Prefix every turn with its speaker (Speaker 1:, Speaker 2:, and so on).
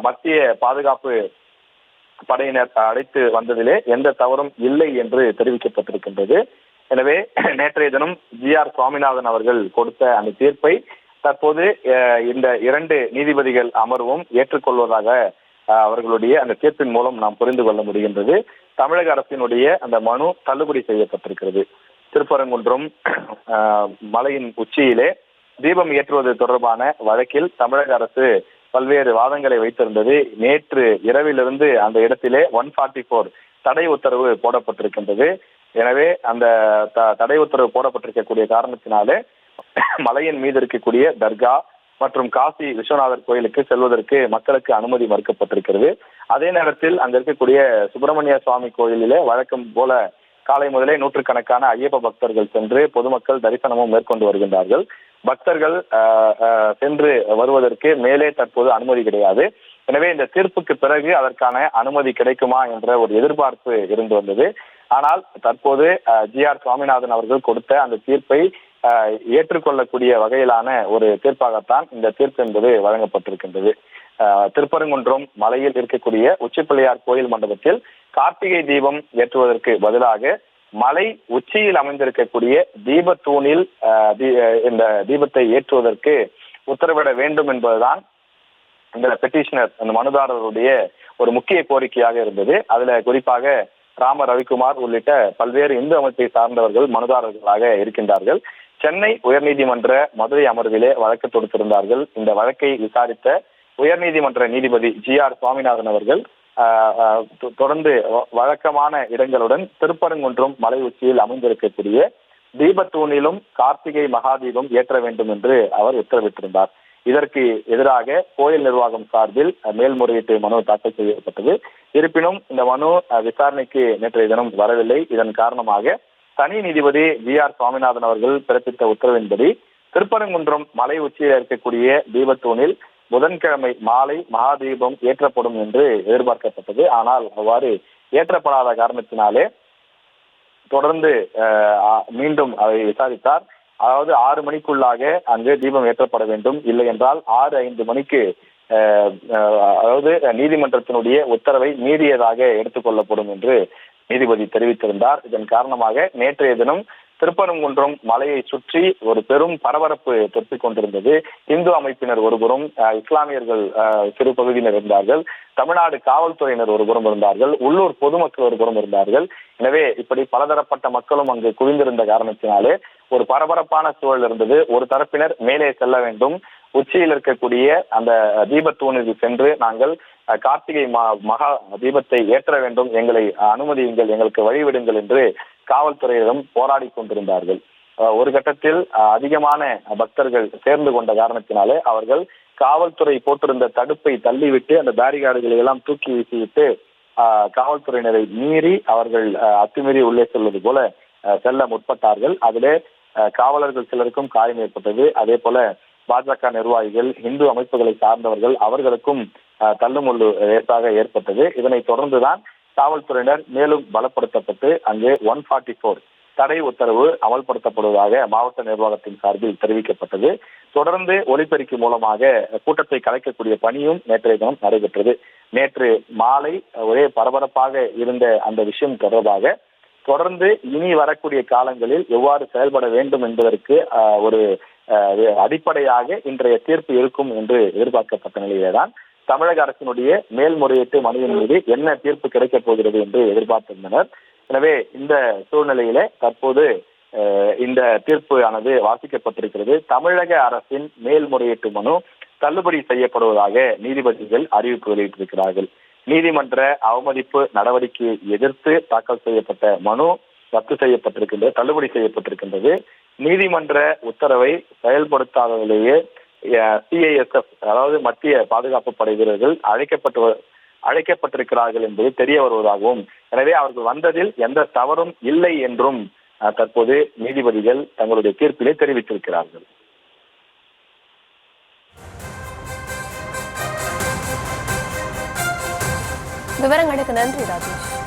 Speaker 1: மத்திய பாதுகாப்பு படையினர் அழைத்து வந்ததிலே எந்த தவறும் இல்லை என்று தெரிவிக்கப்பட்டிருக்கின்றது. எனவே நேற்றைய தினம் ஜி.ஆர். சுவாமிநாதன் அவர்கள் கொடுத்த அந்த தீர்ப்பை தற்போது இந்த 2 நீதிபதிகள் அமர்வும் ஏற்றுக்கொள்வதாக அவர்களுடைய அந்த தீர்ப்பின் மூலம் நாம் புரிந்து கொள்ள முடிகின்றது. தமிழக அரசினுடைய அந்த மனு தள்ளுபடி செய்யப்பட்டிருக்கிறது. திருப்பரங்குன்றம் மலையின் உச்சியிலே தீபம் ஏற்றுவது தொடர்பான வழக்கில் தமிழக அரசு பல்வேறு வாதங்களை வைத்திருந்தது. நேற்று இரவிலிருந்து அந்த இடத்திலே 144 தடை உத்தரவு போடப்பட்டிருக்கின்றது. எனவே அந்த தடை உத்தரவு போடப்பட்டிருக்கக்கூடிய காரணத்தினாலே மலையின் மீது இருக்கக்கூடிய தர்கா மற்றும் காசி விஸ்வநாதர் கோயிலுக்கு செல்வதற்கு மக்களுக்கு அனுமதி மறுக்கப்பட்டிருக்கிறது. அதே நேரத்தில் அங்க இருக்கக்கூடிய சுப்பிரமணிய சுவாமி கோயிலிலே வழக்கம் போல காலை முதலே நூற்றுக்கணக்கான ஐயப்ப பக்தர்கள் சென்று பொதுமக்கள் தரிசனமும் மேற்கொண்டு வருகின்றார்கள். பக்தர்கள் சென்று வருவதற்கு மேலே தற்போது அனுமதி கிடையாது. எனவே இந்த தீர்ப்புக்கு பிறகு அதற்கான அனுமதி கிடைக்குமா என்ற ஒரு எதிர்பார்ப்பு இருந்து வந்தது. ஆனால் தற்போது ஜி.ஆர். சுவாமிநாதன் அவர்கள் கொடுத்த அந்த தீர்ப்பை ஏற்றுக்கொள்ளக்கூடிய வகையிலான ஒரு தீர்ப்பாகத்தான் இந்த தீர்ப்பு என்பது வழங்கப்பட்டிருக்கின்றது. திருப்பரங்குன்றம் மலையில் இருக்கக்கூடிய உச்சிப்பிள்ளையார் கோயில் மண்டபத்தில் கார்த்திகை தீபம் ஏற்றுவதற்கு பதிலாக மலை உச்சியில் அமைந்திருக்கக்கூடிய தீபத்தூணில் இந்த தீபத்தை ஏற்றுவதற்கு உத்தரவிட வேண்டும் என்பதுதான் இந்த பெட்டிஷனர் அந்த மனுதாரருடைய ஒரு முக்கிய கோரிக்கையாக இருந்தது. அதுல குறிப்பாக ராம ரவிக்குமார் உள்ளிட்ட பல்வேறு இந்து அமைப்பை சார்ந்தவர்கள் மனுதாரர்களாக இருக்கின்றார்கள். சென்னை உயர்நீதிமன்ற மதுரை அமர்விலே வழக்கு தொடுத்திருந்தார்கள். இந்த வழக்கை விசாரித்த உயர்நீதிமன்ற நீதிபதி ஜி.ஆர். சுவாமிநாதன் அவர்கள் தொடர்ந்து வழக்கமான இடங்களுடன் திருப்பரங்குன்றம் மலை உச்சியில் அமைந்திருக்கக்கூடிய தீபத்தூணிலும் கார்த்திகை மகாதீபம் ஏற்ற வேண்டும் என்று அவர் உத்தரவிட்டிருந்தார். இதற்கு எதிராக கோயில் நிர்வாகம் சார்பில் மேல்முறையீட்டு மனு தாக்கல் செய்யப்பட்டது. இருப்பினும் இந்த மனு விசாரணைக்கு நேற்றைய தினம் வரவில்லை. இதன் காரணமாக தனி நீதிபதி ஜி.ஆர். சுவாமிநாதன் அவர்கள் பிறப்பித்த உத்தரவின்படி திருப்பரங்குன்றம் மலை உச்சியில் இருக்கக்கூடிய தீபத்தூணில் புதன்கிழமை மாலை மகாதீபம் ஏற்றப்படும் என்று எதிர்பார்க்கப்பட்டது. ஆனால் அவ்வாறு ஏற்றப்படாத காரணத்தினாலே தொடர்ந்து மீண்டும் அதை விசாரித்தார். அதாவது 6 மணிக்குள்ளாக அங்கு தீபம் ஏற்றப்பட வேண்டும், இல்லை என்றால் 6:05 மணிக்கு அதாவது நீதிமன்றத்தினுடைய உத்தரவை மீறியதாக எடுத்துக்கொள்ளப்படும் என்று நீதிபதி தெரிவித்திருந்தார். இதன் காரணமாக நேற்றைய தினம் திருப்பரங்குன்றம் மலையை சுற்றி ஒரு பெரும் பரபரப்பு தொற்றிக் கொண்டிருந்தது. இந்து அமைப்பினர் ஒருபுறம், இஸ்லாமியர்கள் சிறு பகுதியினர் இருந்தார்கள், தமிழ்நாடு காவல்துறையினர் ஒருபுறம் இருந்தார்கள், உள்ளூர் பொதுமக்கள் ஒருபுறம் இருந்தார்கள். எனவே இப்படி பலதரப்பட்ட மக்களும் அங்கு குவிந்திருந்த காரணத்தினாலே ஒரு பரபரப்பான சூழல் இருந்தது. ஒரு தரப்பினர் மேலே செல்ல வேண்டும், உச்சியில் இருக்கக்கூடிய அந்த தீபத்தூணிற்கு சென்று நாங்கள் கார்த்திகை மகா தீபத்தை ஏற்ற வேண்டும், எங்களை அனுமதியுங்கள், எங்களுக்கு வழிவிடுங்கள் என்று காவல்துறையிடம் போராடி கொண்டிருந்தார்கள். ஒரு கட்டத்தில் அதிகமான பக்தர்கள் சேர்ந்து கொண்ட காரணத்தினாலே அவர்கள் காவல்துறை போட்டிருந்த தடுப்பை தள்ளிவிட்டு அந்த பேரிகார்டுகளை எல்லாம் தூக்கி வீசிவிட்டு காவல்துறையினரை மீறி அவர்கள் அத்துமீறி உள்ளே செல்வது போல செல்ல முற்பட்டார்கள். அதிலே காவலர்கள் சிலருக்கும் காயம் ஏற்பட்டது. அதே போல பாஜக நிர்வாகிகள், இந்து அமைப்புகளை சார்ந்தவர்கள் அவர்களுக்கும் தள்ளுமுள்ளு ஏற்பட்டது. இதனை தொடர்ந்துதான் காவல்துறையினர் மேலும் பலப்படுத்தப்பட்டு அங்கு 144 தடை உத்தரவு அமல்படுத்தப்படுவதாக மாவட்ட நிர்வாகத்தின் சார்பில் தெரிவிக்கப்பட்டது. தொடர்ந்து ஒலிபெருக்கி மூலமாக கூட்டத்தை கலைக்கக்கூடிய பணியும் நேற்றைய தினம் நடைபெற்றது. நேற்று மாலை ஒரே பரபரப்பாக இருந்த அந்த விஷயம் தொடர்பாக தொடர்ந்து இனி வரக்கூடிய காலங்களில் எவ்வாறு செயல்பட வேண்டும் என்பதற்கு ஒரு அடிப்படையாக இன்றைய தீர்ப்பு இருக்கும் என்று எதிர்பார்க்கப்பட்ட நிலையில்தான் தமிழக அரசினுடைய மேல்முறையீட்டு மனுவின் மீது என்ன தீர்ப்பு கிடைக்கப் போகிறது என்று எதிர்பார்த்திருந்தனர். எனவே இந்த சூழ்நிலையிலே தற்போது இந்த தீர்ப்பு ஆனது வாசிக்கப்பட்டிருக்கிறது. தமிழக அரசின் மேல்முறையீட்டு மனு தள்ளுபடி செய்யப்படுவதாக நீதிபதிகள் அறிவிப்பு வெளியிட்டிருக்கிறார்கள். நீதிமன்ற அவமதிப்பு நடவடிக்கையை எதிர்த்து தாக்கல் செய்யப்பட்ட மனு ரத்து செய்யப்பட்டிருக்கின்றது, தள்ளுபடி செய்யப்பட்டிருக்கின்றது. நீதிமன்ற உத்தரவை செயல்படுத்தாததிலேயே CISF அதாவது மத்திய பாதுகாப்பு படை வீரர்கள் அழைக்கப்பட்டிருக்கிறார்கள் என்பது தெரிய வருவதாகவும், எனவே அவர்கள் வந்ததில் எந்த தவறும் இல்லை என்றும் தற்போது நீதிபதிகள் தங்களுடைய தீர்ப்பிலே தெரிவித்திருக்கிறார்கள்.
Speaker 2: விவரங்களுக்கு நன்றி ராஜேஷ்.